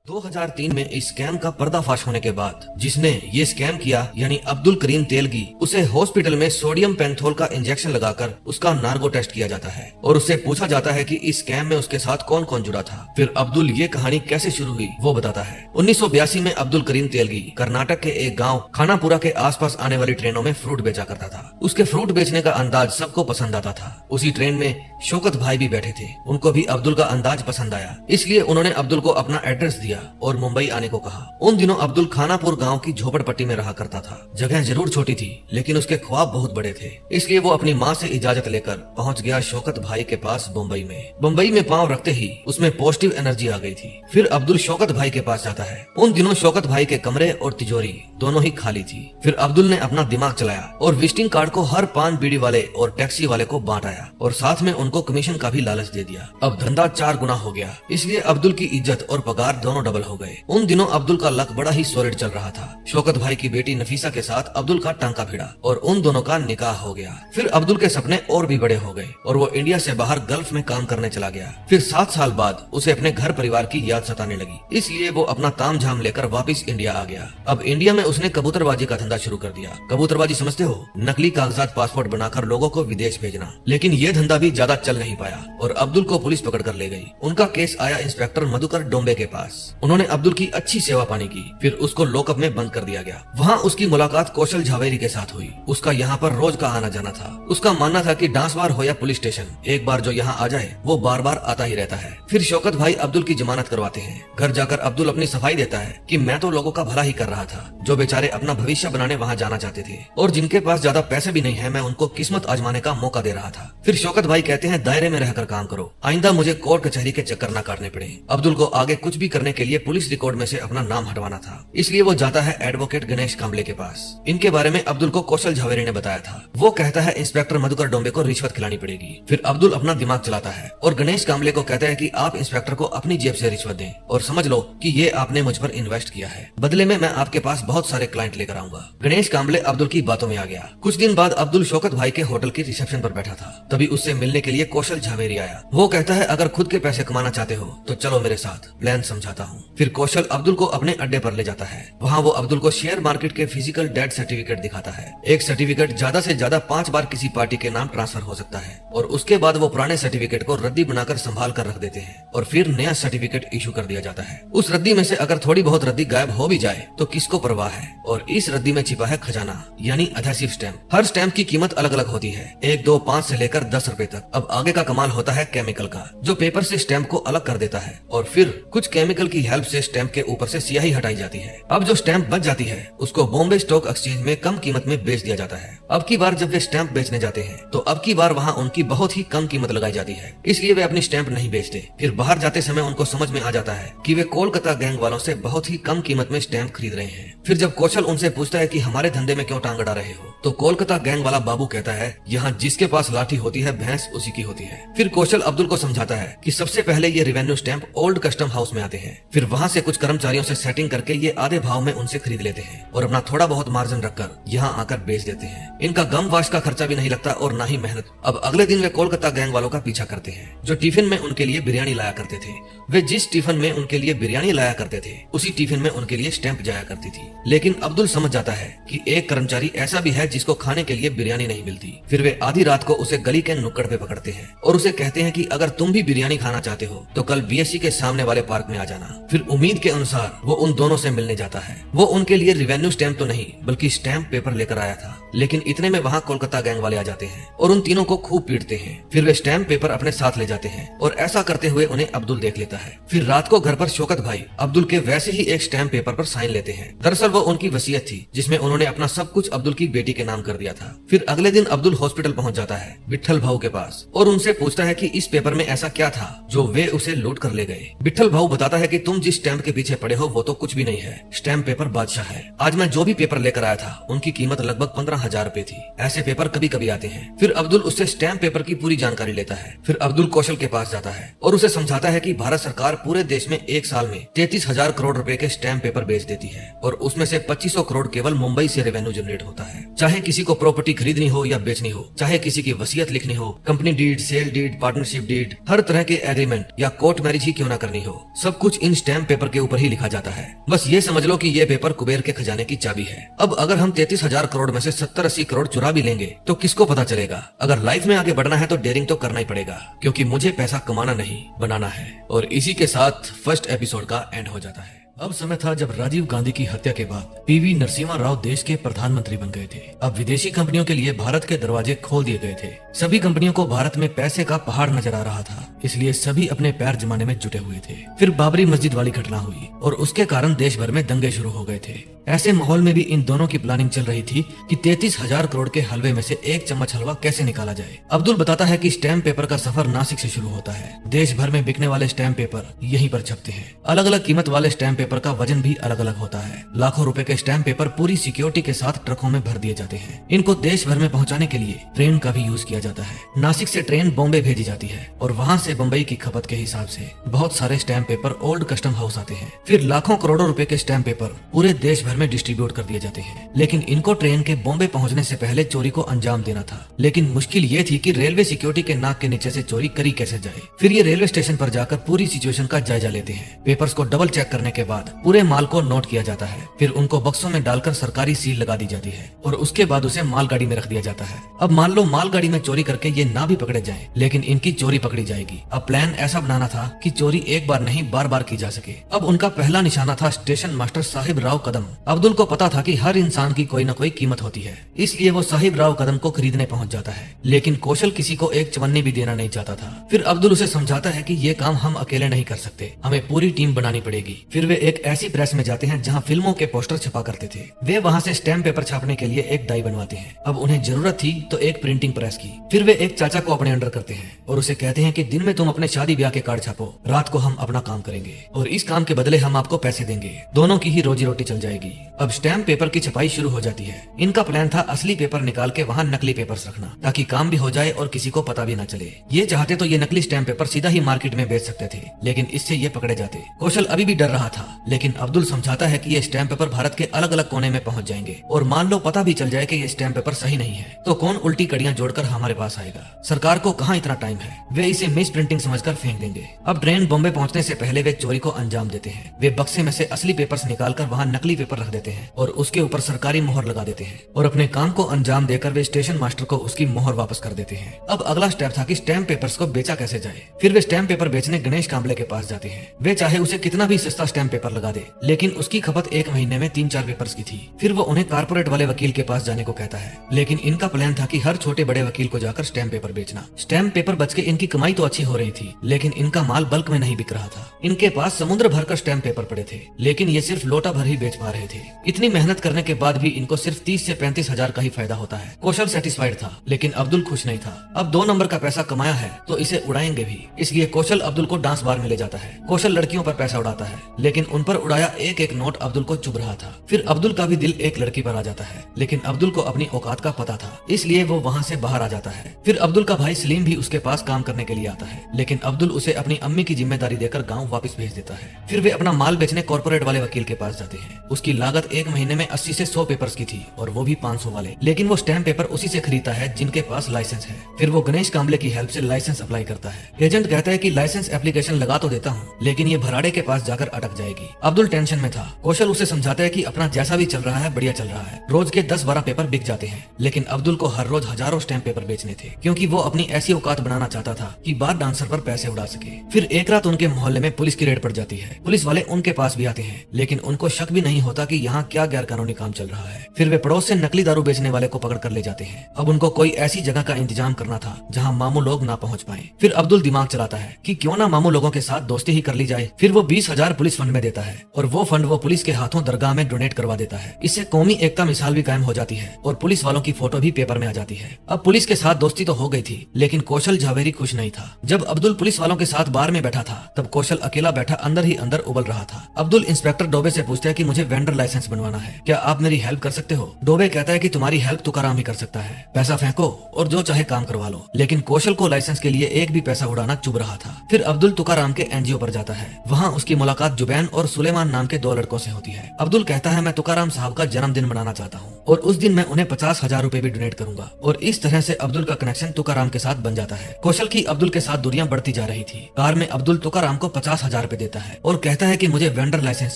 2003 में इस स्कैम का पर्दाफाश होने के बाद जिसने ये स्कैम किया यानी अब्दुल करीम तेलगी, उसे हॉस्पिटल में सोडियम पेंथोल का इंजेक्शन लगाकर उसका नार्को टेस्ट किया जाता है और उससे पूछा जाता है कि इस स्कैम में उसके साथ कौन कौन जुड़ा था। फिर अब्दुल ये कहानी कैसे शुरू हुई वो बताता है। 1982 में अब्दुल करीम तेलगी कर्नाटक के एक गाँव खानापुरा के आसपास आने वाली ट्रेनों में फ्रूट बेचा करता था। उसके फ्रूट बेचने का अंदाज सबको पसंद आता था। उसी ट्रेन में शौकत भाई भी बैठे थे, उनको भी अब्दुल का अंदाज पसंद आया, इसलिए उन्होंने अब्दुल को अपना एड्रेस दिया और मुंबई आने को कहा। उन दिनों अब्दुल खानापुर गांव की झोपड़पट्टी में रहा करता था। जगह जरूर छोटी थी लेकिन उसके ख्वाब बहुत बड़े थे, इसलिए वो अपनी माँ से इजाजत लेकर पहुंच गया शौकत भाई के पास मुंबई में। मुंबई में पांव रखते ही उसमें पॉजिटिव एनर्जी आ गई थी। फिर अब्दुल शौकत भाई के पास जाता है। उन दिनों शौकत भाई के कमरे और तिजोरी दोनों ही खाली थी। फिर अब्दुल ने अपना दिमाग चलाया और विजिटिंग कार्ड को हर पान बीड़ी वाले और टैक्सी वाले को बांट आया और साथ में उनको कमीशन का भी लालच दे दिया। अब धंधा 4 गुना हो गया, इसलिए अब्दुल की इज्जत और पगार दोनों डबल हो गए। उन दिनों अब्दुल का लक बड़ा ही सॉलिड चल रहा था। शौकत भाई की बेटी नफीसा के साथ अब्दुल का टांका भिड़ा और उन दोनों का निकाह हो गया। फिर अब्दुल के सपने और भी बड़े हो गए और वो इंडिया से बाहर गल्फ में काम करने चला गया। फिर 7 साल बाद उसे अपने घर परिवार की याद सताने लगी, इसलिए वो अपना ताम झाम लेकर वापस इंडिया आ गया। अब इंडिया में उसने कबूतरबाजी का धंधा शुरू कर दिया। कबूतरबाजी समझते हो? नकली कागजात पासपोर्ट बनाकर लोगों को विदेश भेजना। लेकिन ये धंधा भी ज्यादा चल नहीं पाया और अब्दुल को पुलिस पकड़ कर ले गई। उनका केस आया इंस्पेक्टर मधुकर डोंबे के पास। उन्होंने अब्दुल की अच्छी सेवा पानी की, फिर उसको लॉकअप में बंद कर दिया गया। वहाँ उसकी मुलाकात कौशल झावेरी के साथ हुई। उसका यहाँ पर रोज का आना जाना था। उसका मानना था कि डांस बार हो या पुलिस स्टेशन, एक बार जो यहाँ आ जाए वो बार बार आता ही रहता है। फिर शौकत भाई अब्दुल की जमानत करवाते हैं। घर जाकर अब्दुल अपनी सफाई देता है कि मैं तो लोगों का भला ही कर रहा था, जो बेचारे अपना भविष्य बनाने वहाँ जाना चाहते थे और जिनके पास ज्यादा पैसे भी नहीं है, मैं उनको किस्मत आजमाने का मौका दे रहा था। फिर शौकत भाई कहते हैं दायरे में रहकर काम करो, आइंदा मुझे कोर्ट कचहरी के चक्कर न काटने पड़े। अब्दुल को आगे कुछ भी करने के लिए पुलिस रिकॉर्ड में से अपना नाम हटवाना था, इसलिए वो जाता है एडवोकेट गणेश कांबले के पास। इनके बारे में अब्दुल को कौशल झावेरी ने बताया था। वो कहता है इंस्पेक्टर मधुकर डोंबे को रिश्वत खिलानी पड़ेगी। फिर अब्दुल अपना दिमाग चलाता है और गणेश कांबले को कहता है कि आप इंस्पेक्टर को अपनी जेब से रिश्वत दें और समझ लो कि ये आपने मुझ पर इन्वेस्ट किया है, बदले में मैं आपके पास बहुत सारे क्लाइंट लेकर आऊंगा। गणेश कांबले अब्दुल की बातों में आ गया। कुछ दिन बाद अब्दुल शौकत भाई के होटल के रिसेप्शन पर बैठा था, तभी उससे मिलने के लिए कौशल झावेरी आया। वो कहता है अगर खुद के पैसे कमाना चाहते हो तो चलो मेरे साथ, प्लान समझाता हूँ। फिर कौशल अब्दुल को अपने अड्डे पर ले जाता है। वहाँ वो अब्दुल को शेयर मार्केट के फिजिकल डेट सर्टिफिकेट दिखाता है। एक सर्टिफिकेट ज्यादा से ज्यादा 5 बार किसी पार्टी के नाम ट्रांसफर हो सकता है और उसके बाद वो पुराने सर्टिफिकेट को रद्दी बनाकर संभाल कर रख देते हैं और फिर नया सर्टिफिकेट इशू कर दिया जाता है। उस रद्दी में से अगर थोड़ी बहुत रद्दी गायब हो भी जाए तो किसको परवाह है। और इस रद्दी में छिपा है खजाना यानी एडहेसिव स्टैम्प। हर स्टैम्प की कीमत अलग अलग होती है, 1, 2, 5 से लेकर 10 रुपए तक। अब आगे का कमाल होता है केमिकल का, जो पेपर से स्टैम्प को अलग कर देता है और फिर कुछ केमिकल की हेल्प से स्टैम्प के ऊपर से स्याही हटाई जाती है। अब जो स्टैम्प बच जाती है उसको बॉम्बे स्टॉक एक्सचेंज में कम कीमत में बेच दिया जाता है। अब की बार जब वे स्टैम्प बेचने जाते हैं तो अब की बार वहाँ उनकी बहुत ही कम कीमत लगाई जाती है, इसलिए वे अपनी स्टैम्प नहीं बेचते। फिर बाहर जाते समय उनको समझ में आ जाता है कि वे कोलकाता गैंग वालों से बहुत ही कम कीमत में स्टैम्प खरीद रहे हैं। फिर जब कौशल उनसे पूछता है कि हमारे धंधे में क्यों टांग अड़ा रहे हो, तो कोलकाता गैंग वाला बाबू कहता है यहाँ जिसके पास लाठी होती है भैंस उसी की होती है। फिर कौशल अब्दुल को समझाता है कि सबसे पहले ये revenue stamp old custom house में आते हैं, फिर वहाँ से कुछ कर्मचारियों से सेटिंग करके ये आधे भाव में उनसे खरीद लेते हैं और अपना थोड़ा बहुत मार्जिन रखकर यहाँ आकर बेच देते हैं। इनका गम वाश का खर्चा भी नहीं लगता और ना ही मेहनत। अब अगले दिन वे कोलकाता गैंग वालों का पीछा करते हैं जो टिफिन में उनके लिए बिरयानी लाया करते थे। वे जिस टिफिन में उनके लिए बिरयानी लाया करते थे उसी टिफिन में उनके लिए स्टैम्प जाया करती थी। लेकिन अब्दुल समझ जाता है कि एक कर्मचारी ऐसा भी है जिसको खाने के लिए बिरयानी नहीं मिलती। फिर वे आधी रात को उसे गली के नुक्कड़ पे पकड़ते हैं और उसे कहते हैं कि अगर तुम भी बिरयानी खाना चाहते हो तो कल बीएससी के सामने वाले पार्क में आ जाना। फिर उम्मीद के अनुसार वो उन दोनों से मिलने जाता है। वो उनके लिए रेवेन्यू स्टैम्प तो नहीं बल्कि स्टैम्प पेपर लेकर आया था, लेकिन इतने में वहाँ कोलकाता गैंग वाले आ जाते हैं और उन तीनों को खूब पीटते हैं। फिर वे स्टैम्प पेपर अपने साथ ले जाते हैं और ऐसा करते हुए उन्हें अब्दुल देख लेता है। फिर रात को घर पर शौकत भाई अब्दुल के वैसे ही एक स्टैम्प पेपर पर साइन लेते हैं। दरअसल वो उनकी वसीयत थी जिसमें उन्होंने अपना सब कुछ अब्दुल की बेटी के नाम कर दिया था। फिर अगले दिन अब्दुल हॉस्पिटल पहुंच जाता है विट्ठल भाऊ के पास और उनसे पूछता है कि इस पेपर में ऐसा क्या था जो वे उसे लूट कर ले गए। विट्ठल भाऊ बताता है कि तुम जिस स्टैम्प के पीछे पड़े हो वो तो कुछ भी नहीं है, स्टैम्प पेपर बादशाह है। आज मैं जो भी पेपर लेकर आया था उनकी कीमत लगभग 15,000 रुपए थी। ऐसे पेपर कभी कभी आते हैं। फिर अब्दुल उससे स्टैम्प पेपर की पूरी जानकारी लेता है। फिर अब्दुल कौशल के पास जाता है और उसे समझाता है कि भारत सरकार पूरे देश में एक साल में 33,000 करोड़ रुपए के स्टैम्प पेपर बेच देती है और उसमें से 2500 करोड़ केवल मुंबई से रेवेन्यू जनरेट होता है। चाहे किसी को प्रॉपर्टी खरीदनी हो या बेचनी हो, चाहे किसी की वसीयत लिखनी हो, company deed, sale deed, partnership deed, हर तरह के एग्रीमेंट या कोर्ट मैरिज ही क्यों ना करनी हो, सब कुछ इन स्टैम्प पेपर के ऊपर ही लिखा जाता है। बस ये समझ लो कि ये पेपर कुबेर के खजाने की चाबी है। अब अगर हम 33,000 करोड़ में से 70-80 करोड़ चुरा भी लेंगे तो किसको पता चलेगा। अगर लाइफ में आगे बढ़ना है तो डेयरिंग तो करना ही पड़ेगा, क्योंकि मुझे पैसा कमाना नहीं बनाना है। और इसी के साथ फर्स्ट एपिसोड का एंड हो जाता है। अब समय था जब राजीव गांधी की हत्या के बाद पीवी नरसिम्हा राव देश के प्रधानमंत्री बन गए थे। अब विदेशी कंपनियों के लिए भारत के दरवाजे खोल दिए गए थे। सभी कंपनियों को भारत में पैसे का पहाड़ नजर आ रहा था, इसलिए सभी अपने पैर जमाने में जुटे हुए थे। फिर बाबरी मस्जिद वाली घटना हुई और उसके कारण देश भर में दंगे शुरू हो गए थे। ऐसे माहौल में भी इन दोनों की प्लानिंग चल रही थी कि 33,000 करोड़ के हलवे में से एक चम्मच हलवा कैसे निकाला जाए। अब्दुल बताता है कि स्टैम्प पेपर का सफर नासिक से शुरू होता है। देश भर में बिकने वाले स्टैम्प पेपर यहीं पर छपते हैं। अलग अलग कीमत वाले स्टैम्प पेपर का वजन भी अलग अलग होता है। लाखों रुपए के स्टैम्प पेपर पूरी सिक्योरिटी के साथ ट्रकों में भर दिए जाते हैं। इनको देश भर में पहुंचाने के लिए ट्रेन का भी यूज किया जाता है। नासिक से ट्रेन बॉम्बे भेजी जाती है और वहां से बम्बई की खपत के हिसाब से बहुत सारे stamp paper old custom house आते हैं। फिर लाखों करोड़ों रुपए के स्टैम्प पेपर पूरे देश भर में डिस्ट्रीब्यूट कर दिए जाते हैं। लेकिन इनको ट्रेन के बॉम्बे पहुंचने से पहले चोरी को अंजाम देना था। लेकिन मुश्किल ये थी कि रेलवे सिक्योरिटी के नाक के नीचे से चोरी करी कैसे जाए। फिर ये रेलवे स्टेशन पर जाकर पूरी सिचुएशन का जायजा लेते हैं। पेपर्स को डबल चेक करने के बाद पूरे माल को नोट किया जाता है। फिर उनको बक्सों में डालकर सरकारी सील लगा दी जाती है और उसके बाद उसे मालगाड़ी में रख दिया जाता है। अब मान लो मालगाड़ी में चोरी करके ये ना भी पकड़े जाएं, लेकिन इनकी चोरी पकड़ी जाएगी। अब प्लान ऐसा बनाना था कि चोरी एक बार नहीं बार बार की जा सके। अब उनका पहला निशाना था स्टेशन मास्टर साहिब राव कदम। अब्दुल को पता था कि हर इंसान की कोई न कोई कीमत होती है, इसलिए वो साहिब राव कदम को खरीदने पहुंच जाता है। लेकिन कौशल किसी को एक चवन्नी भी देना नहीं चाहता था। फिर अब्दुल उसे समझाता है कि ये काम हम अकेले नहीं कर सकते, हमें पूरी टीम बनानी पड़ेगी। फिर वे एक ऐसी प्रेस में जाते हैं जहां फिल्मों के पोस्टर छपा करते थे। वे वहां से स्टैम्प पेपर छापने के लिए एक डाई बनवाते हैं। अब उन्हें जरूरत थी तो एक प्रिंटिंग प्रेस की। फिर वे एक चाचा को अपने अंडर करते हैं और उसे कहते हैं कि दिन में तुम अपने शादी ब्याह के कार्ड छापो, रात को हम अपना काम करेंगे और इस काम के बदले हम आपको पैसे देंगे। दोनों की ही रोजी रोटी चल जाएगी। अब स्टैम्प पेपर की छपाई शुरू हो जाती है। इनका प्लान था असली पेपर निकाल के वहाँ नकली पेपर्स रखना, ताकि काम भी हो जाए और किसी को पता भी न चले। ये चाहते तो ये नकली स्टैम्प पेपर सीधा ही मार्केट में बेच सकते थे, लेकिन इससे ये पकड़े जाते। कौशल अभी भी डर रहा था, लेकिन अब्दुल समझाता है कि ये स्टैम्प पेपर भारत के अलग अलग कोने में पहुंच जाएंगे और मान लो पता भी चल जाए कि ये स्टैम्प पेपर सही नहीं है तो कौन उल्टी कड़ियां जोड़कर हमारे पास आएगा। सरकार को कहाँ इतना टाइम है, वे इसे मिस प्रिंटिंग समझकर फेंक देंगे। अब ट्रेन बॉम्बे पहुंचने से पहले वे चोरी को अंजाम देते हैं। वे बक्से में से असली पेपर्स निकालकर वहाँ नकली पेपर रख देते हैं और उसके ऊपर सरकारी मोहर लगा देते हैं और अपने काम को अंजाम देकर वे स्टेशन मास्टर को उसकी मोहर वापस कर देते हैं। अब अगला स्टेप था कि स्टैम्प पेपर्स को बेचा कैसे जाए। फिर वे स्टैम्प पेपर बेचने गणेश कांबले के पास जाते हैं। वे चाहे उसे कितना भी सस्ता स्टैम्प पेपर लगा दे, लेकिन उसकी खपत एक महीने में 3-4 पेपर्स की थी। फिर वो उन्हें कारपोरेट वाले वकील के पास जाने को कहता है, लेकिन इनका प्लान था कि हर छोटे बड़े वकील को जाकर स्टैम्प पेपर बेचना। स्टैम्प पेपर बच के इनकी कमाई तो अच्छी हो रही थी, लेकिन इनका माल बल्क में नहीं बिक रहा था। इनके पास समुद्र भर कर स्टैम्प पेपर पड़े थे, लेकिन ये सिर्फ लोटा भर ही बेच पा रहे थे। इतनी मेहनत करने के बाद भी इनको सिर्फ 30 से 35 हजार का ही फायदा होता है। कौशल सेटिस्फाइड था, लेकिन अब्दुल खुश नहीं था। अब 2 नंबर का पैसा कमाया है तो इसे उड़ाएंगे भी, इसलिए कौशल अब्दुल को डांस बार में ले जाता है। कौशल लड़कियों पर पैसा उड़ाता है, लेकिन उन पर उड़ाया एक एक नोट अब्दुल को चुभ रहा था। फिर अब्दुल का भी दिल एक लड़की पर आ जाता है, लेकिन अब्दुल को अपनी औकात का पता था, इसलिए वो वहाँ से बाहर आ जाता है। फिर अब्दुल का भाई सलीम भी उसके पास काम करने के लिए आता है, लेकिन अब्दुल उसे अपनी अम्मी की जिम्मेदारी देकर गाँव वापस भेज देता है। फिर वे अपना माल बेचने कॉर्पोरेट वाले वकील के पास जाते हैं। उसकी लागत एक महीने में 80 से 100 पेपर्स की थी और वो भी 500 वाले, लेकिन वो स्टैम्प पेपर उसी से खरीदता है जिनके पास लाइसेंस है। फिर वो गणेश कांबले की हेल्प से लाइसेंस अप्लाई करता है। एजेंट कहता है कि लाइसेंस एप्लीकेशन लगा तो देता हूँ, लेकिन ये भराड़े के पास जाकर अटक जाएगी। अब्दुल टेंशन में था। कौशल उसे समझाता है कि अपना जैसा भी चल रहा है बढ़िया चल रहा है, रोज के 10-12 पेपर बिक जाते हैं। लेकिन अब्दुल को हर रोज हजारों स्टैम्प पेपर बेचने थे, क्योंकि वो अपनी ऐसी औकात बनाना चाहता था कि बार डांसर पर पैसे उड़ा सके। फिर एक रात उनके मोहल्ले में पुलिस की रेड पड़ जाती है। पुलिस वाले उनके पास भी आते हैं, लेकिन उनको शक भी नहीं होता कि यहाँ क्या गैर कानूनी काम चल रहा है। फिर वे पड़ोस से नकली दारू बेचने वाले को पकड़ कर ले जाते हैं। अब उनको कोई ऐसी जगह का इंतजाम करना था जहाँ मामू लोग ना पहुँच पाए। फिर अब्दुल दिमाग चलाता है कि क्यों ना मामू लोगों के साथ दोस्ती ही कर ली जाए। फिर वो 20,000 पुलिस फंड में देता है और वो फंड वो पुलिस के हाथों दरगाह में डोनेट करवा देता है। इससे कौमी एकता मिसाल भी कायम हो जाती है और पुलिस वालों की फोटो भी पेपर में आ जाती है। अब पुलिस के साथ दोस्ती तो हो गई थी, लेकिन कौशल झावेरी खुश नहीं था। जब अब्दुल पुलिस वालों के साथ बार में बैठा था, तब कौशल अकेला बैठा अंदर ही अंदर उबल रहा था। अब्दुल इंस्पेक्टर डोबे से पूछता है कि मुझे वेंडर लाइसेंस बनवाना है, क्या आप मेरी हेल्प कर सकते हो? डोबे कहता है कि तुम्हारी हेल्प तुकाराम ही कर सकता है, पैसा फेंको और जो चाहे काम करवा लो। लेकिन कौशल को लाइसेंस के लिए एक भी पैसा उड़ाना चुभ रहा था। फिर अब्दुल तुकाराम के एनजीओ पर जाता है। वहाँ उसकी मुलाकात जुबैन और सुलेमान नाम के 2 लड़कों से होती है। अब्दुल कहता है मैं तुकाराम साहब का जन्मदिन मनाना चाहता हूँ और उस दिन मैं उन्हें 50,000 रुपए भी डोनेट करूंगा। और इस तरह से अब्दुल का कनेक्शन तुकाराम के साथ बन जाता है। कौशल की अब्दुल के साथ दूरियां बढ़ती जा रही थी। कार में अब्दुल तुकाराम को 50,000 रुपए देता है और कहता है कि मुझे वेंडर लाइसेंस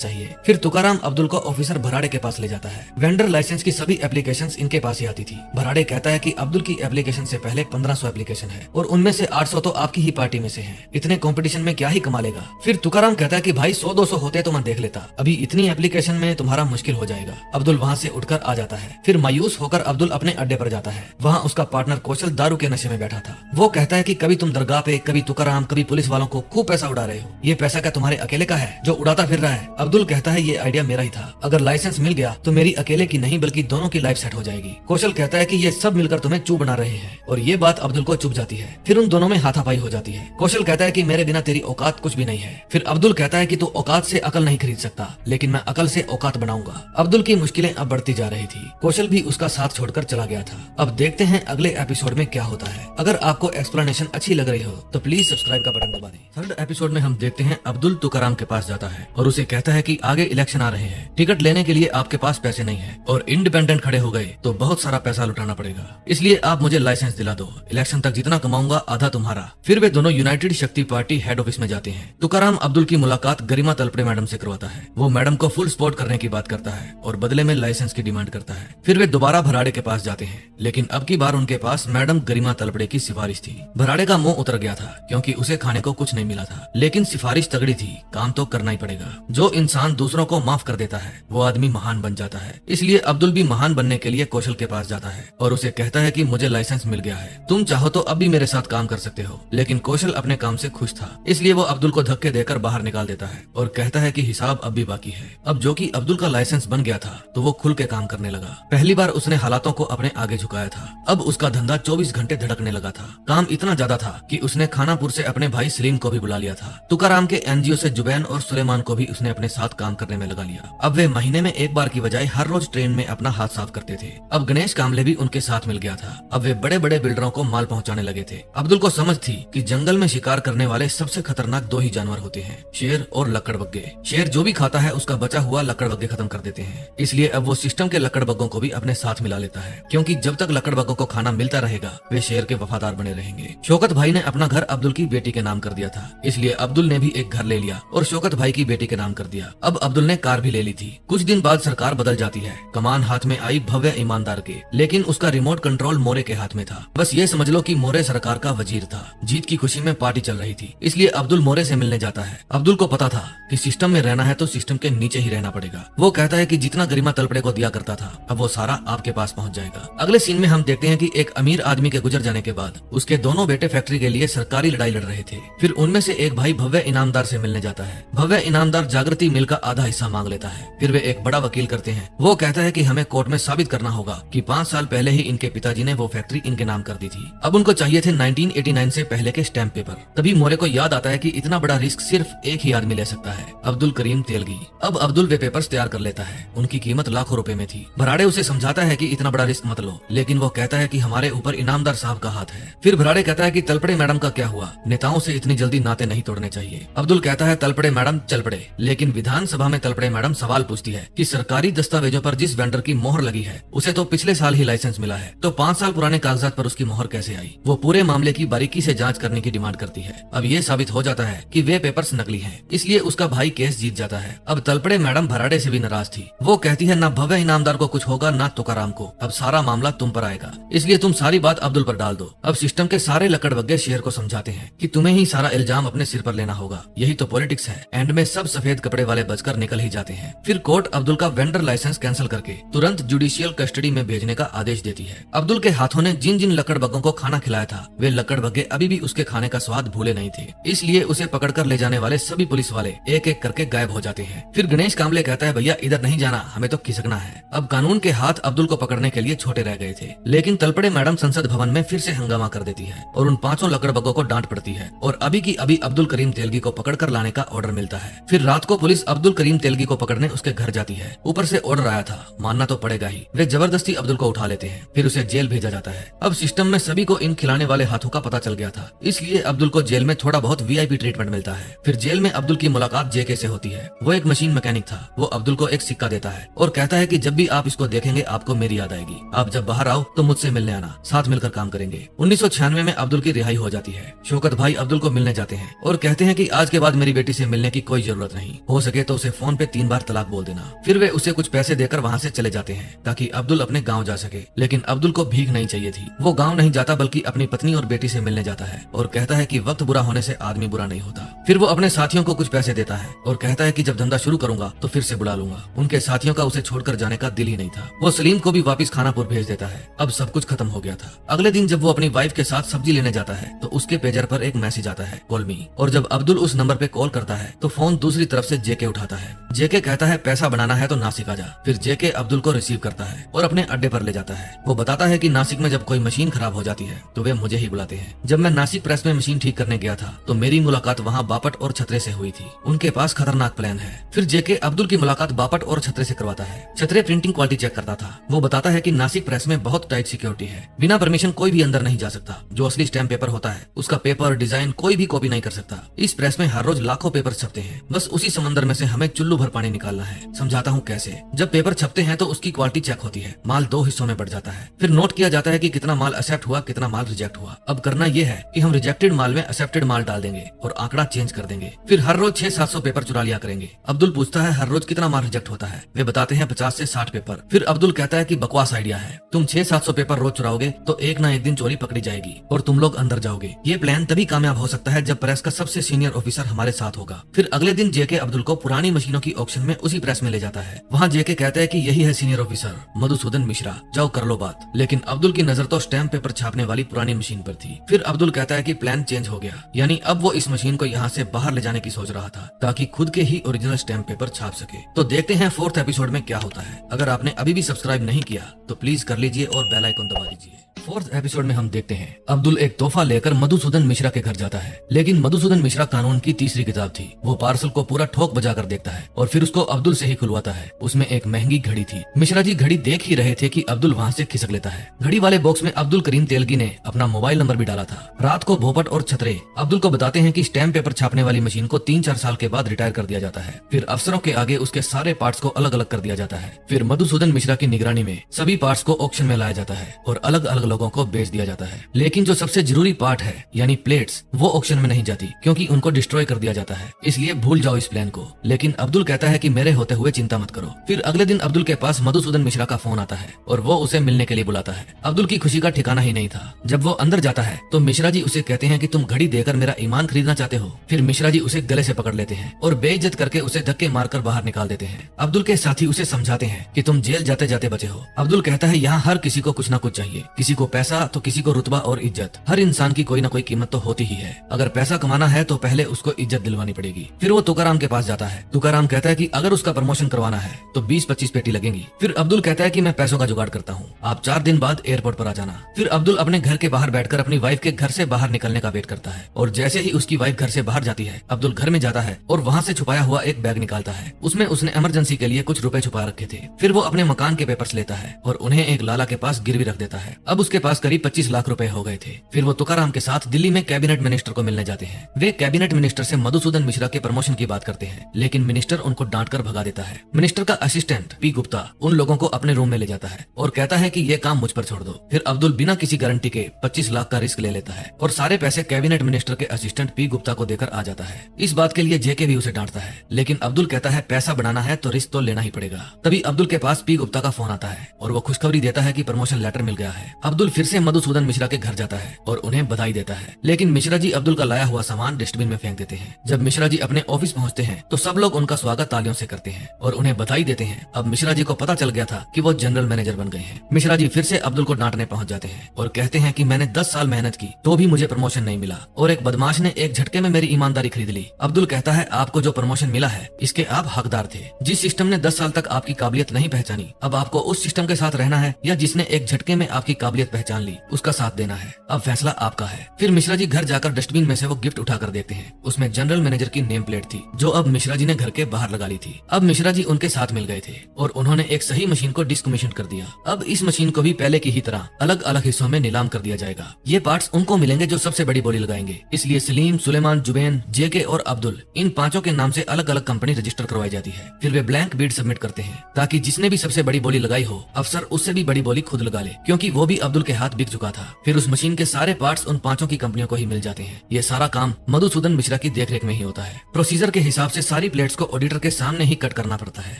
चाहिए। फिर तुकाराम अब्दुल को ऑफिसर भराड़े के पास ले जाता है। वेंडर लाइसेंस की सभी एप्लीकेशंस इनके पास ही आती थी। भराड़े कहता है कि अब्दुल की एप्लीकेशन से पहले 1500 एप्लीकेशन है और उनमें से 800 तो आपकी ही पार्टी में से हैं। इतने कंपटीशन में क्या ही कमा लेगा। फिर तुकाराम कहता है कि भाई 100-200 होते तो मैं देख लेता, अभी इतनी एप्लीकेशन में तुम्हारा मुश्किल हो जाएगा। अब्दुल वहाँ से उठकर आ जाता है। फिर मायूस होकर अब्दुल अपने अड्डे पर जाता है। वहाँ उसका पार्टनर कौशल दारू के नशे में बैठा था। वो कहता है कि कभी तुम दरगाह पे, कभी तुकाराम, कभी पुलिस वालों को खूब पैसा उड़ा रहे हो। ये पैसा क्या तुम्हारे अकेले का है जो उड़ाता फिर रहा है? अब्दुल कहता है ये आइडिया मेरा ही था। अगर लाइसेंस मिल गया तो मेरी अकेले की नहीं बल्कि दोनों की लाइफ सेट हो जाएगी। कौशल कहता है कि ये सब मिलकर तुम्हें चू बना रहे हैं और ये बात अब्दुल को चुभ जाती है। फिर उन दोनों में हाथापाई हो जाती है। कौशल कहता है कि मेरे बिना तेरी औकात कुछ भी नहीं है। फिर अब्दुल कहता है कि तू औकात से अकल नहीं खरीद सकता, लेकिन मैं अकल से औकात बनाऊंगा। अब्दुल की मुश्किलें अब बढ़ती जा रही थी। कौशल भी उसका साथ छोड़कर चला गया था। अब देखते हैं अगले एपिसोड में क्या होता है। अगर आपको एक्सप्लेनेशन अच्छी लग रही हो तो प्लीज सब्सक्राइब का बटन दबा दें। थर्ड एपिसोड में हम देखते हैं अब्दुल तुकाराम के पास जाता है और उसे कहता है कि आगे इलेक्शन आ रहे हैं, टिकट लेने के लिए आपके पास पैसे नहीं है और इंडिपेंडेंट खड़े हो गए तो बहुत सारा पैसा लुटाना पड़ेगा, इसलिए आप मुझे लाइसेंस दिला दो। इलेक्शन तक जितना कमाऊंगा आधा तुम्हारा। फिर वे दोनों यूनाइटेड शक्ति पार्टी हेड ऑफिस में जाते हैं। तुकाराम अब्दुल की मुलाकात गरिमा तलपड़े मैडम से करवाता है। वो मैडम को फुल सपोर्ट करने की बात करता है और बदले में लाइसेंस की डिमांड करता है। फिर वे दोबारा भराड़े के पास जाते हैं, लेकिन अब की बार उनके पास मैडम गरिमा तलपड़े की सिफारिश थी। भराड़े का मुंह उतर गया था क्योंकि उसे खाने को कुछ नहीं मिला था, लेकिन सिफारिश तगड़ी थी, काम तो करना ही पड़ेगा। जो इंसान दूसरों को माफ कर देता है वो आदमी महान बन जाता है। इसलिए अब्दुल भी महान बनने के लिए कौशल के पास जाता है और उसे कहता है कि मुझे लाइसेंस मिल गया है, तुम चाहो तो अब भी मेरे साथ काम कर सकते हो। लेकिन कौशल अपने काम से खुश था, इसलिए वो अब्दुल को धक्के देकर बाहर निकाल देता है और कहता है कि हिसाब अब भी बाकी है। अब जो कि अब्दुल का लाइसेंस बन गया था तो वो खुल के काम करने लगा। पहली बार उसने हालातों को अपने आगे झुकाया था। अब उसका धंधा 24 घंटे धड़कने लगा था। काम इतना ज्यादा था कि उसने खानापुर से अपने भाई सलीम को भी बुला लिया था। तुकाराम के एनजीओ से जुबैन और सुलेमान को भी उसने अपने साथ काम करने में लगा लिया। अब वे महीने में एक बार की बजाय हर रोज ट्रेन में अपना हाथ साफ करते थे। अब गणेश कामले भी उनके साथ मिल गया था। अब वे बड़े बड़े बिल्डरों को माल पहुंचाने लगे थे। अब्दुल को समझ थी कि जंगल में शिकार करने वाले सबसे खतरनाक 2 ही जानवर होते हैं, शेर और लकड़बग्गे। शेर जो भी खाता है उसका बचा हुआ लकड़बग्गे खत्म कर देते हैं, इसलिए अब वो सिस्टम के लकड़बग्गों को भी अपने साथ मिला लेता है, क्योंकि जब तक लकड़बग्गों को खाना मिलता रहेगा वे शेर के वफादार बने रहेंगे। शौकत भाई ने अपना घर अब्दुल की बेटी के नाम कर दिया था, इसलिए अब्दुल ने भी एक घर ले लिया और शौकत भाई की बेटी के नाम कर दिया। अब अब्दुल ने कार भी ले ली थी। कुछ दिन बाद सरकार बदल जाती है। कमान हाथ में आई भव्य ईमानदार के, लेकिन उसका रिमोट कंट्रोल मोरे के हाथ में था। बस ये समझ लो कि मोरे सरकार का वजीर था। जीत की खुशी में पार्टी चल रही थी, इसलिए अब्दुल मोरे से मिलने जाता है। अब्दुल को पता था कि सिस्टम में रहना है तो सिस्टम के नीचे ही रहना पड़ेगा। वो कहता है कि जितना गरिमा तलपड़े को दिया करता था अब वो सारा आपके पास पहुंच जाएगा। अगले सीन में हम देखते हैं कि एक अमीर आदमी के गुजर जाने के बाद उसके दोनों बेटे फैक्ट्री के लिए सरकारी लड़ाई लड़ रहे थे। फिर उनमें से एक भाई भव्य इनामदार से मिलने जाता है। भव्य इनामदार जागृति मिल का आधा हिस्सा मांग लेता है। फिर वे एक बड़ा वकील करते हैं। वो कहता है कि हमें कोर्ट में साबित करना होगा कि 5 साल पहले ही इनके पिताजी ने वो फैक्ट्री इनके नाम कर दी थी। अब उनको चाहिए थे 1989 से पहले के स्टैम्प पेपर। तभी मोरे को याद आता है कि इतना बड़ा रिस्क सिर्फ एक ही आदमी ले सकता है, अब्दुल करीम तेलगी। अब अब्दुल वे पेपर्स तैयार कर लेता है। उनकी कीमत लाखों रुपए में थी। भराड़े उसे समझाता है कि इतना बड़ा रिस्क मत लो, लेकिन वो कहता है कि हमारे ऊपर इनामदार साहब का हाथ है। फिर भराड़े कहता है कि तलपड़े मैडम का क्या हुआ, नेताओं से इतनी जल्दी नाते नहीं तोड़ने चाहिए। अब्दुल कहता है तलपड़े मैडम चल पड़े, लेकिन विधानसभा में तलपड़े मैडम सवाल पूछती है कि सरकारी दस्तावेजों पर जिस वेंडर की मोहर लगी है उसे तो पिछले साल ही लाइसेंस मिला है, तो 5 साल पुराने कागजात पर उसकी मोहर कैसे आई। वो पूरे मामले की बारीकी से जांच करने की डिमांड करती है। अब ये साबित हो जाता है कि वे पेपर्स नकली हैं, इसलिए उसका भाई केस जीत जाता है। अब तलपड़े मैडम भराड़े से भी नाराज थी। वो कहती है ना भव्य इनामदार को कुछ होगा ना तुकाराम को, अब सारा मामला तुम पर आएगा, इसलिए तुम सारी बात अब्दुल पर डाल दो। अब सिस्टम के सारे लकड़बग्गे शेर को समझाते हैं कि तुम्हें ही सारा इल्जाम अपने सिर पर लेना होगा, यही तो पॉलिटिक्स है। एंड में सब सफेद कपड़े वाले बचकर निकल ही जाते हैं। फिर कोर्ट अब्दुल का वेंडर लाइसेंस कैंसिल करके तुरंत जुडिशियल कस्टडी में भेजने का आदेश देती है। अब्दुल के हाथों ने जिन जिन लकड़बग्गों को खाना खिलाया था वे लकड़बग्गे अभी भी उसके खाने का स्वाद भूले नहीं थे, इसलिए उसे पकड़कर ले जाने वाले सभी पुलिस वाले एक एक करके गायब हो जाते हैं। फिर गणेश कामले कहता है भैया इधर नहीं जाना, हमें तो खिसकना है। अब कानून के हाथ अब्दुल को पकड़ने के लिए छोटे रह गए थे, लेकिन तलपड़े मैडम संसद भवन में फिर से हंगामा कर देती है और उन 5 लकड़बग्गों को डांट पड़ती है और अभी की अभी अब्दुल करीम तेलगी को पकड़कर लाने का ऑर्डर मिलता है। फिर रात को पुलिस अब्दुल करीम तेलगी को पकड़ने उसके घर जाती है। ऊपर से ऑर्डर आया था, मानना तो पड़ेगा ही। वे जबरदस्ती अब्दुल को उठा लेते हैं, फिर उसे जेल भेजा जाता है। अब सिस्टम में सभी को इन खिलाने वाले हाथों का पता चल गया था, इसलिए अब्दुल को जेल में थोड़ा बहुत वीआईपी ट्रीटमेंट मिलता है। फिर जेल में अब्दुल की मुलाकात जेके से होती है। वो एक मशीन मैकेनिक था। वो अब्दुल को एक सिक्का देता है और कहता है कि जब भी आप इसको देखेंगे आपको मेरी याद आएगी। आप जब बाहर आओ तो मुझसे मिलने आना, साथ मिलकर काम करेंगे। 1996 में अब्दुल की रिहाई हो जाती है। शौकत भाई अब्दुल को मिलने जाते हैं और कहते हैं कि आज के बाद मेरी बेटी से मिलने की कोई जरूरत नहीं, हो सके तो उसे फोन पे 3 बार तलाक बोल देना। फिर वे उसे कुछ पैसे देकर वहाँ से चले जाते हैं ताकि अब्दुल अपने गाँव जा सके। लेकिन अब्दुल को भीख नहीं चाहिए थी। वो गाँव नहीं जाता बल्कि अपनी पत्नी और बेटी से मिलने जाता है और कहता है कि वक्त बुरा होने से आदमी बुरा नहीं होता। फिर वो अपने साथियों को कुछ पैसे देता है और कहता है कि जब धंधा शुरू करूंगा तो फिर से बुला लूंगा। उनके साथियों का उसे छोड़कर जाने का दिल ही नहीं था। वो सलीम को भी वापस खानापुर भेज देता है। अब सब कुछ खत्म हो गया था। अगले दिन जब वो अपनी वाइफ के साथ सब्जी लेने जाता है तो उसके पेजर पर एक मैसेज आता है, कॉल मी। और जब अब्दुल उस नंबर पे कॉल करता है तो फोन दूसरी तरफ से जेके उठाता है। जेके कहता है पैसा बनाना है तो नासिक आ जा। फिर जेके अब्दुल को रिसीव करता है और अपने अड्डे पर ले जाता है। वो बताता है कि नासिक में जब कोई मशीन खराब हो जाती है तो वे मुझे ही बुलाते हैं। जब मैं नासिक प्रेस में मशीन ठीक करने गया था तो मेरी मुलाकात वहाँ बापट और छतरे से हुई थी। उनके पास खतरनाक प्लान है। फिर जेके अब्दुल की मुलाकात बापट और छतरे से करवाता है। छतरे प्रिंटिंग क्वालिटी चेक करता था। वो बताता है कि नासिक प्रेस में बहुत टाइट सिक्योरिटी है, बिना परमिशन कोई भी अंदर नहीं जा सकता। जो असली स्टैम्प पेपर होता है उसका पेपर डिजाइन कोई भी कॉपी नहीं कर सकता। इस प्रेस में हर रोज लाखों पेपर छपते हैं, बस उसी समंदर में से हमें चुल्लू भर पानी निकालना है। समझाता हूँ कैसे। जब पेपर छपते हैं तो उसकी क्वालिटी चेक होती है। माल 2 हिस्सों में बढ़ जाता है। फिर नोट किया जाता है कि कितना माल एक्सेप्ट हुआ, कितना माल रिजेक्ट हुआ। अब करना यह है कि हम रिजेक्टेड माल में एक्सेप्टेड माल डाल देंगे और आंकड़ा चेंज कर देंगे। फिर हर रोज 600-700 पेपर चुरा लिया करेंगे। अब्दुल पूछता है हर रोज कितना माल रिजेक्ट होता है। वे बताते हैं 50 से 60 पेपर। फिर अब्दुल कहता है कि बकवास आइडिया है, तुम 600-700 पेपर रोज चुराओगे तो एक ना एक दिन चोरी पकड़ी जाएगी और तुम लोग अंदर जाओगे। ये प्लान तभी कामयाब हो सकता है जब प्रेस का सबसे सीनियर ऑफिसर हमारे साथ होगा। फिर अगले दिन जेके अब्दुल को पुरानी मशीनों की ऑक्शन में उसी प्रेस में ले जाता है। वहाँ जेके कहता है कि यही है सीनियर ऑफिसर मधुसूदन मिश्रा, जाओ कर लो बात। लेकिन अब्दुल की नजर तो स्टैम्प पेपर छापने वाली पुरानी मशीन पर थी। फिर अब्दुल कहता है कि प्लान चेंज हो गया, यानी अब वो इस मशीन को यहाँ से बाहर ले जाने की सोच रहा था ताकि खुद के ही ओरिजिनल स्टैम्प पेपर छाप सके। तो देखते हैं 4th एपिसोड में क्या होता है। अगर आपने अभी भी सब्सक्राइब नहीं किया तो प्लीज कर लीजिए और बेल आइकन दबा दीजिए। 4th एपिसोड में हम देखते हैं अब्दुल एक तोहफा लेकर मधुसूदन मिश्रा के घर जाता है। लेकिन मधुसूदन मिश्रा कानून की तीसरी किताब थी। वो पार्सल को पूरा ठोक बजा कर देखता है और फिर उसको अब्दुल से ही खुलवाता है। उसमें एक महंगी घड़ी थी। मिश्रा जी घड़ी देख ही रहे थे कि अब्दुल वहाँ से खिसक लेता है। घड़ी वाले बॉक्स में अब्दुल करीम तेलगी ने अपना मोबाइल नंबर भी डाला था। रात को भोपट और छतरे अब्दुल को बताते हैं कि स्टैम्प पेपर छापने वाली मशीन को 3-4 साल के बाद रिटायर कर दिया जाता है। फिर अफसरों के आगे उसके सारे पार्ट्स को अलग अलग कर दिया जाता है। फिर मधुसूदन मिश्रा की निगरानी में सभी पार्ट्स को ऑक्शन में लाया जाता है और अलग अलग लोगों को बेच दिया जाता है। लेकिन जो सबसे जरूरी पार्ट है यानी प्लेट्स, वो ऑक्शन में नहीं जाती क्योंकि उनको डिस्ट्रॉय कर दिया जाता है। इसलिए भूल जाओ इस प्लान को। लेकिन अब्दुल कहता है कि मेरे होते हुए चिंता मत करो। फिर अगले दिन अब्दुल के पास मधुसूदन मिश्रा का फोन आता है और वो उसे मिलने के लिए बुलाता है। अब्दुल की खुशी का ठिकाना ही नहीं था। जब वो अंदर जाता है तो मिश्रा जी उसे कहते हैं कि तुम घड़ी देकर मेरा ईमान खरीदना चाहते हो। फिर मिश्रा जी उसे गले से पकड़ लेते हैं और बेइज्जत करके उसे धक्के मारकर बाहर निकाल देते हैं। अब्दुल के साथी उसे समझाते हैं कि तुम जेल जाते जाते बचे हो। अब्दुल कहता है यहाँ हर किसी को कुछ ना कुछ चाहिए, किसी को पैसा तो किसी को रुतबा और इज्जत। हर इंसान की कोई ना कोई कीमत तो होती ही है। अगर पैसा कमाना है तो पहले उसको इज्जत दिलवानी पड़ेगी। फिर वो तुकाराम के पास जाता है। तुकाराम कहता है कि अगर उसका प्रमोशन करवाना है तो 20-25 पेटी लगेंगी। फिर अब्दुल कहता है कि मैं पैसों का जुगाड़ करता हूँ, आप 4 दिन बाद एयरपोर्ट पर आ जाना। फिर अब्दुल अपने घर के बाहर बैठकर अपनी वाइफ के घर से बाहर निकलने का वेट करता है और जैसे ही उसकी वाइफ घर से बाहर जाती है अब्दुल घर में जाता है और वहाँ से छुपाया हुआ एक बैग निकालता है। उसमें उसने इमरजेंसी के लिए कुछ रुपए छुपा रखे थे। फिर वो अपने मकान के पेपर्स लेता है और उन्हें एक लाला के पास गिरवी रख देता है। अब उसके पास करीब 25 लाख रुपए हो गए थे। फिर वो तुकाराम के साथ दिल्ली में कैबिनेट मिनिस्टर को मिलने जाते हैं। वे कैबिनेट मिनिस्टर से मधुसूदन मिश्रा के प्रमोशन की बात करते हैं, लेकिन मिनिस्टर उनको डांट कर भगा देता है। मिनिस्टर का असिस्टेंट पी गुप्ता उन लोगों को अपने रूम में ले जाता है और कहता है कि ये काम मुझ पर छोड़ दो। फिर अब्दुल बिना किसी गारंटी के 25 लाख का रिस्क ले लेता है और सारे पैसे कैबिनेट मिनिस्टर के असिस्टेंट पी गुप्ता को देकर आ जाता है। इस बात के लिए जेके भी उसे डांटता है, लेकिन अब्दुल कहता है पैसा बनाना है तो रिस्क तो लेना ही पड़ेगा। तभी अब्दुल के पास पी गुप्ता का फोन आता है और वो खुशखबरी देता है कि प्रमोशन लेटर मिल गया है। अब्दुल फिर से मधुसूदन मिश्रा के घर जाता है और उन्हें बधाई देता है, लेकिन मिश्रा जी अब्दुल का लाया हुआ सामान डस्टबिन में फेंक देते हैं। जब मिश्रा जी अपने ऑफिस पहुंचते हैं तो सब लोग उनका स्वागत तालियों से करते हैं और उन्हें बधाई देते हैं। अब मिश्रा जी को पता चल गया था कि वो जनरल मैनेजर बन गए हैं। मिश्रा जी फिर से अब्दुल को डांटने पहुंच जाते हैं और कहते हैं कि मैंने 10 साल मेहनत की तो भी मुझे प्रमोशन नहीं मिला और एक बदमाश ने एक झटके में मेरी ईमानदारी खरीद ली। अब्दुल कहता है आपको जो प्रमोशन मिला है इसके आप हकदार थे। जिस सिस्टम ने 10 साल तक आपकी काबिलियत नहीं पहचानी, अब आपको उस सिस्टम के साथ रहना है या जिसने एक झटके में आपकी काबिलियत पहचान ली उसका साथ देना है। अब फैसला आपका है। फिर मिश्रा जी घर जाकर डस्टबिन में से वो गिफ्ट उठाकर देखते हैं। उसमें जनरल मैनेजर की नेम प्लेट थी जो अब मिश्रा जी ने घर के बाहर लगा ली थी। अब मिश्रा जी उनके साथ मिल गए थे और उन्होंने एक सही मशीन को डिस्कमीशन कर दिया। अब इस मशीन को भी पहले की ही तरह अलग अलग हिस्सों में नीलाम कर दिया जाएगा। ये पार्ट्स उनको मिलेंगे जो सबसे बड़ी बोली लगाएंगे। इसलिए सलीम, सुलेमान, जुबैन, जेके और अब्दुल इन 5 के नाम से अलग अलग कंपनी रजिस्टर करवाई जाती है। फिर वे ब्लैंक बिड सबमिट करते हैं ताकि जिसने भी सबसे बड़ी बोली लगाई हो अफसर उससे भी बड़ी बोली खुद लगा ले, क्योंकि वो भी अब्दुल के हाथ बिक चुका था। फिर उस मशीन के सारे पार्ट्स उन पांचों की कंपनियों को ही मिल जाते हैं। ये सारा काम मधुसूदन मिश्रा की देखरेख में ही होता है। प्रोसीजर के हिसाब से सारी प्लेट्स को ऑडिटर के सामने ही कट करना पड़ता है,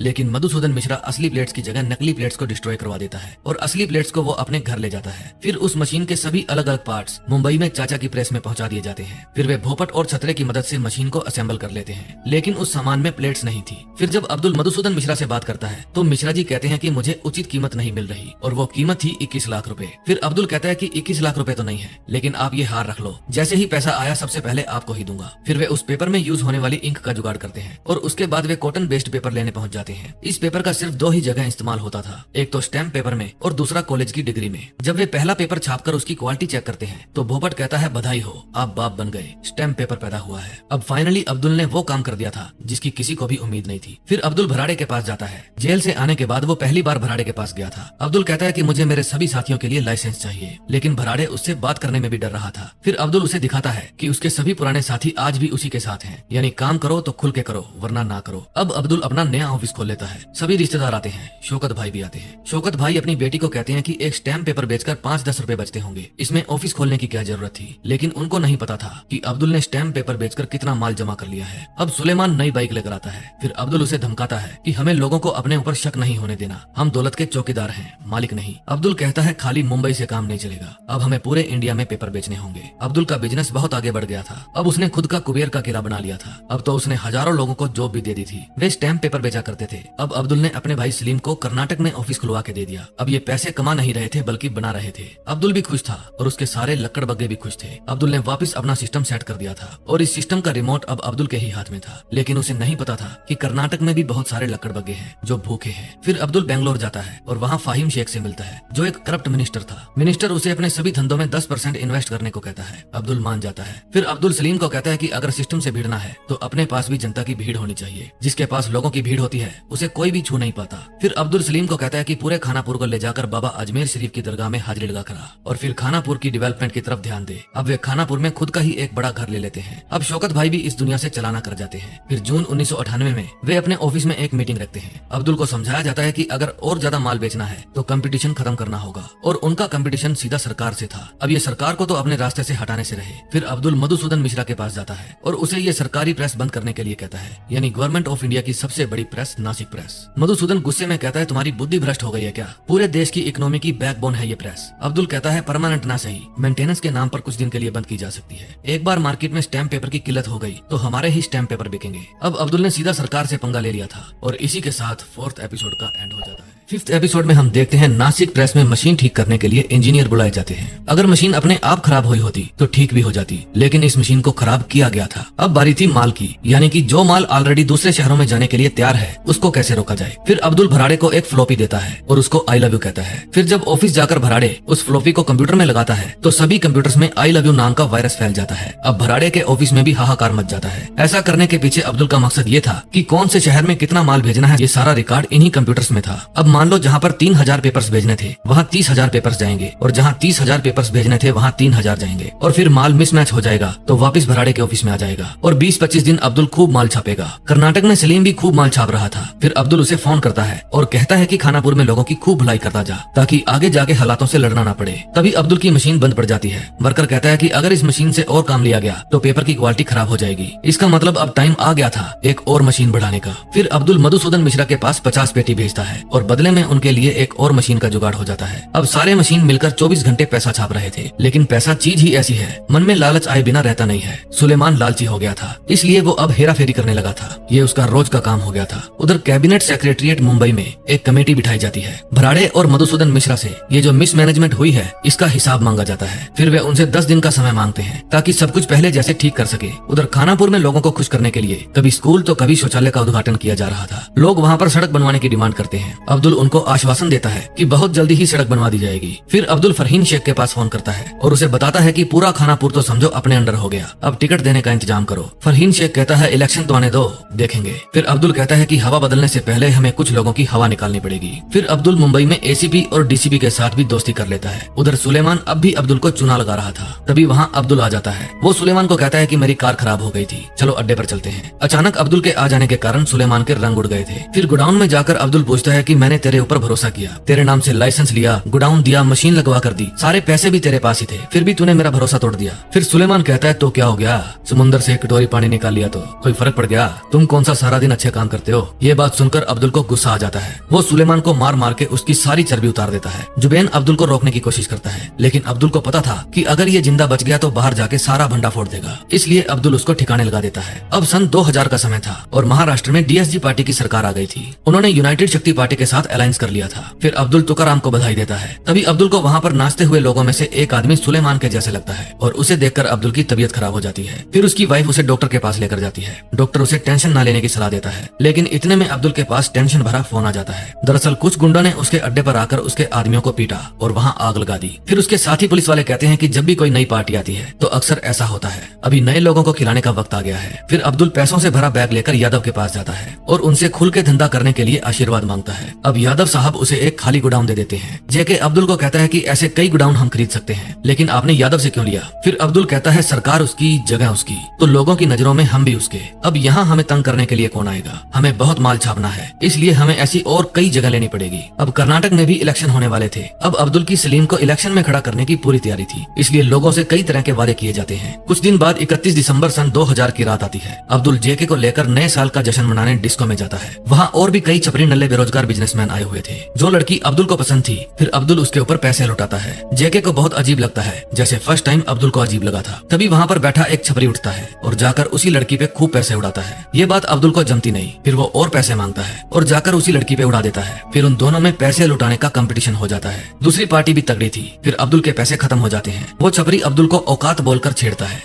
लेकिन मधुसूदन मिश्रा असली प्लेट्स की जगह नकली प्लेट्स को डिस्ट्रॉय करवा देता है और असली प्लेट्स को वो अपने घर ले जाता है। फिर उस मशीन के सभी अलग अलग पार्ट्स मुंबई में चाचा की प्रेस में पहुंचा दिए जाते हैं। फिर वे भोपट और छतरे की मदद से मशीन को असेंबल कर लेते हैं, लेकिन उस सामान में प्लेट्स नहीं थी। फिर जब अब्दुल मधुसूदन मिश्रा से बात करता है तो मिश्रा जी कहते हैं कि मुझे उचित कीमत नहीं मिल रही, और वो कीमत थी 21 लाख रुपए। फिर अब्दुल कहता है कि 21 लाख रुपए तो नहीं है, लेकिन आप ये हार रख लो, जैसे ही पैसा आया सबसे पहले आपको ही दूंगा। फिर वे उस पेपर में यूज होने वाली इंक का जुगाड़ करते हैं और उसके बाद वे कॉटन बेस्ड पेपर लेने पहुंच जाते हैं। इस पेपर का सिर्फ 2 ही जगह इस्तेमाल होता था, एक तो स्टैम्प पेपर में और दूसरा कॉलेज की डिग्री में। जब वे पहला पेपर छापकर उसकी क्वालिटी चेक करते हैं तो भोपट कहता है बधाई हो, आप बाप बन गए, स्टैम्प पेपर पैदा हुआ है। अब फाइनली अब्दुल ने वो काम कर दिया था जिसकी किसी को भी उम्मीद नहीं थी। फिर अब्दुल भराड़े के पास जाता है। जेल से आने के बाद वो पहली बार भराड़े के पास गया था। अब्दुल कहता है कि मुझे मेरे सभी साथियों के लिए लाइसेंस चाहिए, लेकिन भराड़े उससे बात करने में भी डर रहा था। फिर अब्दुल उसे दिखाता है कि उसके सभी पुराने साथी आज भी उसी के साथ हैं, यानी काम करो तो खुल के करो वरना ना करो। अब अब्दुल अपना नया ऑफिस खोल लेता है। सभी रिश्तेदार आते हैं, शौकत भाई भी आते हैं। शौकत भाई अपनी बेटी को कहते हैं कि एक स्टैम्प पेपर बेचकर 5-10 रुपए बचते होंगे, इसमें ऑफिस खोलने की क्या जरूरत थी। लेकिन उनको नहीं पता था कि अब्दुल ने स्टैम्प पेपर बेचकर कितना माल जमा कर लिया है। अब सुलेमान नई बाइक लेकर आता है। फिर अब्दुल उसे धमकाता है कि हमें लोगों को अपने ऊपर शक नहीं होने देना, हम दौलत के चौकीदार हैं, मालिक नहीं। अब्दुल कहता है खाली मुंबई से काम नहीं चलेगा, अब हमें पूरे इंडिया में पेपर बेचने होंगे। अब्दुल का बिजनेस बहुत आगे बढ़ गया था। अब उसने खुद का कुबेर का किला बना लिया था। अब तो उसने हजारों लोगों को जॉब भी दे दी थी। वे स्टैम्प पेपर बेचा करते थे। अब अब्दुल ने अपने भाई सलीम को कर्नाटक में ऑफिस खुलवा के दे दिया। अब ये पैसे कमा नहीं रहे थे बल्कि बना रहे थे। अब्दुल भी खुश था और उसके सारे लक्कड़ बग्गे भी खुश थे। अब्दुल ने वापस अपना सिस्टम सेट कर दिया था और इस सिस्टम का रिमोट अब अब्दुल के ही हाथ में था। लेकिन उसे नहीं पता था कि कर्नाटक में भी बहुत सारे लक्कड़ बग्गे हैं जो भूखे हैं। फिर अब्दुल बेंगलोर जाता है और वहाँ फाहिम शेख से मिलता है जो एक करप्ट मिनिस्टर था। मिनिस्टर उसे अपने सभी धंधों में 10% इन्वेस्ट करने को कहता है। अब्दुल मान जाता है। फिर अब्दुल सलीम को कहता है कि अगर सिस्टम से भिड़ना है तो अपने पास भी जनता की भीड़ होनी चाहिए। जिसके पास लोगों की भीड़ होती है उसे कोई भी छू नहीं पाता। फिर अब्दुल सलीम को कहता है कि पूरे खानापुर को ले जाकर बाबा अजमेर शरीफ की दरगाह में हाजिरी लगा कर और फिर खानापुर की डेवलपमेंट की तरफ ध्यान दे। अब वे खानापुर में खुद का ही एक बड़ा घर ले लेते हैं। अब शौकत भाई भी इस दुनिया से चलाना कर जाते हैं। फिर जून 1998 में वे अपने ऑफिस में एक मीटिंग रखते हैं। अब्दुल को समझाया जाता है कि अगर और ज्यादा माल बेचना है तो कंपटीशन खत्म करना होगा, और उनका कंपटीशन सीधा सरकार से था। अब ये सरकार को तो अपने रास्ते से हटाने से रहे। फिर अब्दुल मधुसूदन मिश्रा के पास जाता है और उसे ये सरकारी प्रेस बंद करने के लिए कहता है, यानी गवर्नमेंट ऑफ इंडिया की सबसे बड़ी प्रेस नासिक प्रेस। मधुसूदन गुस्से में कहता है तुम्हारी बुद्धि भ्रष्ट हो गई है क्या? पूरे देश की इकोनॉमी की बैकबोन है ये प्रेस। अब्दुल कहता है परमानेंट ना सही, मेंटेनेंस के नाम पर कुछ दिन के लिए बंद की जा सकती है। एक बार मार्केट में स्टैम्प पेपर की किल्लत हो गई तो हमारे ही स्टैम्प पेपर बिकेंगे। अब अब्दुल ने सीधा सरकार से पंगा ले लिया था और इसी के साथ 4th एपिसोड का एंड हो जाता है। 5th एपिसोड में हम देखते हैं नासिक प्रेस में मशीन ठीक करने के लिए इंजीनियर बुलाए जाते हैं। अगर मशीन अपने आप खराब हुई होती तो ठीक भी हो जाती, लेकिन इस मशीन को खराब किया गया था। अब बारी थी माल की, यानी कि जो माल ऑलरेडी दूसरे शहरों में जाने के लिए तैयार है उसको कैसे रोका जाए। फिर अब्दुल भराड़े को एक फ्लॉपी देता है और उसको आई लव यू कहता है। फिर जब ऑफिस जाकर भराड़े उस फ्लॉपी को कंप्यूटर में लगाता है तो सभी कंप्यूटर्स में आई लव यू नाम का वायरस फैल जाता है। अब भराड़े के ऑफिस में भी हाहाकार मच जाता है। ऐसा करने के पीछे अब्दुल का मकसद ये था कि कौन से शहर में कितना माल भेजना है ये सारा रिकॉर्ड इन्हीं कंप्यूटर्स में था। अब मान लो जहाँ पर 3000 पेपर्स भेजने थे वहाँ 30,000 पेपर्स जाएंगे, और जहाँ 30,000 पेपर्स भेजने थे वहाँ 3,000 जाएंगे, और फिर माल मिसमैच हो जाएगा तो वापस भराड़े के ऑफिस में आ जाएगा। और 20-25 दिन अब्दुल खूब माल छापेगा। कर्नाटक में सलीम भी खूब माल छाप रहा था। फिर अब्दुल उसे फोन करता है और कहता है कि खानापुर में लोगों की खूब भलाई करता जा ताकि आगे जाके हालातों से लड़ना ना पड़े। तभी अब्दुल की मशीन बंद पड़ जाती है। वर्कर कहता है कि अगर इस मशीन से और काम लिया गया तो पेपर की क्वालिटी खराब हो जाएगी। इसका मतलब अब टाइम आ गया था एक और मशीन बढ़ाने का। फिर अब्दुल मधुसूदन मिश्रा के पास 50 पेटी भेजता है और बदले में उनके लिए एक और मशीन का जुगाड़ हो जाता है। अब सारे मशीन मिलकर 24 घंटे पैसा छाप रहे थे, लेकिन पैसा चीज ही ऐसी है, मन में लालच आए बिना रहता नहीं है। सुलेमान लालची हो गया था, इसलिए वो अब हेरा फेरी करने लगा था। ये उसका रोज का काम हो गया था। उधर कैबिनेट सेक्रेटरिएट मुंबई में एक कमेटी बिठाई जाती है। भराड़े और मधुसूदन मिश्रा से ये जो मिसमैनेजमेंट हुई है इसका हिसाब मांगा जाता है। फिर वे उनसे 10 दिन का समय मांगते हैं ताकि सब कुछ पहले जैसे ठीक कर सके। उधर खानापुर में लोगों को खुश करने के लिए कभी स्कूल तो कभी शौचालय का उद्घाटन किया जा रहा था। लोग वहाँ पर सड़क बनवाने की डिमांड करते हैं। अब्दुल अब्दुल उनको आश्वासन देता है कि बहुत जल्दी ही सड़क बनवा दी जाएगी। फिर अब्दुल फरहीन शेख के पास फोन करता है और उसे बताता है कि पूरा खानापुर तो समझो अपने अंडर हो गया, अब टिकट देने का इंतजाम करो। फरहीन शेख कहता है इलेक्शन तो आने दो, देखेंगे। फिर अब्दुल कहता है कि हवा बदलने से पहले हमें कुछ लोगों की हवा निकालनी पड़ेगी। फिर अब्दुल मुंबई में एसीपी और डीसीपी के साथ भी दोस्ती कर लेता है। उधर सुलेमान अब भी अब्दुल को चुना लगा रहा था। तभी वहाँ अब्दुल आ जाता है। वो सुलेमान को कहता है कि मेरी कार खराब हो गई थी, चलो अड्डे पर चलते हैं। अचानक अब्दुल के आ जाने के कारण सुलेमान के रंग उड़ गए थे। फिर गोडाउन में जाकर अब्दुल पूछता है कि मैंने तेरे ऊपर भरोसा किया, तेरे नाम से लाइसेंस लिया, गोडाउन दिया, मशीन लगवा कर दी, सारे पैसे भी तेरे पास ही थे, फिर भी तूने मेरा भरोसा तोड़ दिया। फिर सुलेमान कहता है तो क्या हो गया, समुंदर से कटोरी पानी निकाल लिया तो कोई फर्क पड़ गया, तुम कौन सा सारा दिन अच्छे काम करते हो। ये बात सुनकर अब्दुल को गुस्सा आ जाता है। वो सुलेमान को मार मार के उसकी सारी चर्बी उतार देता है। जुबैन अब्दुल को रोकने की कोशिश करता है, लेकिन अब्दुल को पता था कि अगर ये जिंदा बच गया तो बाहर जाके सारा भंडा फोड़ देगा, इसलिए अब्दुल उसको ठिकाने लगा देता है। अब सन 2000 का समय था और महाराष्ट्र में डीएसजी पार्टी की सरकार आ गई थी। उन्होंने यूनाइटेड शक्ति पार्टी के साथ अलायंस कर लिया था। फिर अब्दुल तुकाराम को बधाई देता है। तभी अब्दुल को वहाँ पर नाचते हुए लोगों में से एक आदमी सुलेमान के जैसे लगता है और उसे देखकर अब्दुल की तबीयत खराब हो जाती है। फिर उसकी वाइफ उसे डॉक्टर के पास लेकर जाती है। डॉक्टर उसे टेंशन न लेने की सलाह देता है, लेकिन इतने में अब्दुल के पास टेंशन भरा फोन आ जाता है। दरअसल कुछ गुंडों ने उसके अड्डे पर आकर उसके आदमियों को पीटा और वहाँ आग लगा दी। फिर उसके साथी पुलिस वाले कहते हैं कि जब भी कोई नई पार्टी आती है तो अक्सर ऐसा होता है, अभी नए लोगों को खिलाने का वक्त आ गया है। फिर अब्दुल पैसों से भरा बैग लेकर यादव के पास जाता है और उनसे खुल के धंधा करने के लिए आशीर्वाद मांगता है। अब यादव साहब उसे एक खाली गोडाउन दे देते हैं। जेके अब्दुल को कहता है कि ऐसे कई गोडाउन हम खरीद सकते हैं, लेकिन आपने यादव से क्यों लिया। फिर अब्दुल कहता है सरकार उसकी, जगह उसकी, तो लोगों की नजरों में हम भी उसके। अब यहाँ हमें तंग करने के लिए कौन आएगा, हमें बहुत माल छापना है, इसलिए हमें ऐसी और कई जगह लेनी पड़ेगी। अब कर्नाटक में भी इलेक्शन होने वाले थे। अब अब्दुल की सलीम को इलेक्शन में खड़ा करने की पूरी तैयारी थी, इसलिए लोगों से कई तरह के वादे किए जाते हैं। कुछ दिन बाद 31 दिसंबर सन 2000 की रात आती है। अब्दुल जेके को लेकर नए साल का जश्न मनाने डिस्को में जाता है। वहाँ और भी कई छपरी नल्ले बेरोजगार बिजनेसमैन आए हुए थे। जो लड़की अब्दुल को पसंद थी, फिर अब्दुल उसके ऊपर पैसे लुटाता है। जेके को बहुत अजीब लगता है, जैसे फर्स्ट टाइम अब्दुल को अजीब लगा था। तभी वहाँ पर बैठा एक छपरी उठता है और जाकर उसी लड़की पे खूब पैसे उड़ाता है। ये बात अब्दुल को जमती नहीं। फिर वो और पैसे मांगता है और जाकर उसी लड़की पे उड़ा देता है। फिर उन दोनों में पैसे लुटाने का कंपटीशन हो जाता है। दूसरी पार्टी भी तगड़ी थी। फिर अब्दुल के पैसे खत्म हो जाते हैं। वो छपरी अब्दुल को औकात बोलकर छेड़ता है।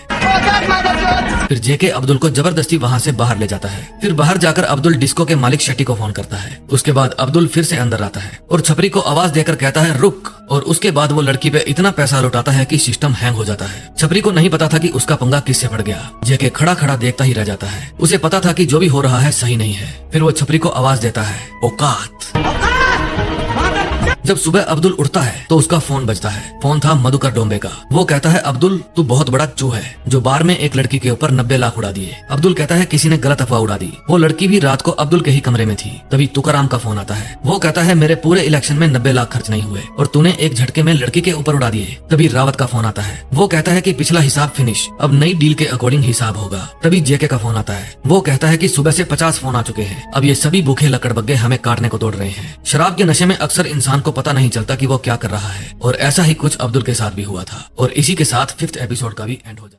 फिर जेके अब्दुल को जबरदस्ती वहाँ से बाहर ले जाता है। फिर बाहर जाकर अब्दुल डिस्को के मालिक शेट्टी को फोन करता है। उसके बाद अब्दुल फिर से अंदर आता है और छपरी को आवाज देकर कहता है रुक, और उसके बाद वो लड़की पे इतना पैसा लुटाता है कि सिस्टम हैंग हो जाता है। छपरी को नहीं पता था कि उसका पंगा किससे पड़ गया। जेके खड़ा खड़ा देखता ही रह जाता है। उसे पता था कि जो भी हो रहा है सही नहीं है। फिर वो छपरी को आवाज देता है औकात। जब सुबह अब्दुल उठता है तो उसका फोन बजता है। फोन था मधुकर डोंबे का। वो कहता है अब्दुल तू बहुत बड़ा चू है, जो बार में एक लड़की के ऊपर 90 लाख उड़ा दिए। अब्दुल कहता है किसी ने गलत अफवाह उड़ा दी, वो लड़की भी रात को अब्दुल के ही कमरे में थी। तभी तुकाराम का फोन आता है। वो कहता है मेरे पूरे इलेक्शन में 90 लाख खर्च नहीं हुए और तूने एक झटके में लड़की के ऊपर उड़ा दिए। तभी रावत का फोन आता है। वो कहता है कि पिछला हिसाब फिनिश, अब नई डील के अकॉर्डिंग हिसाब होगा। तभी जेके का फोन आता है। वो कहता है कि सुबह से 50 फोन आ चुके हैं, अब ये सभी भूखे लकड़बग्गे हमें काटने को दौड़ रहे हैं। शराब के नशे में अक्सर इंसान को पता नहीं चलता कि वो क्या कर रहा है, और ऐसा ही कुछ अब्दुल के साथ भी हुआ था। और इसी के साथ 5th एपिसोड का भी एंड हो जाता है।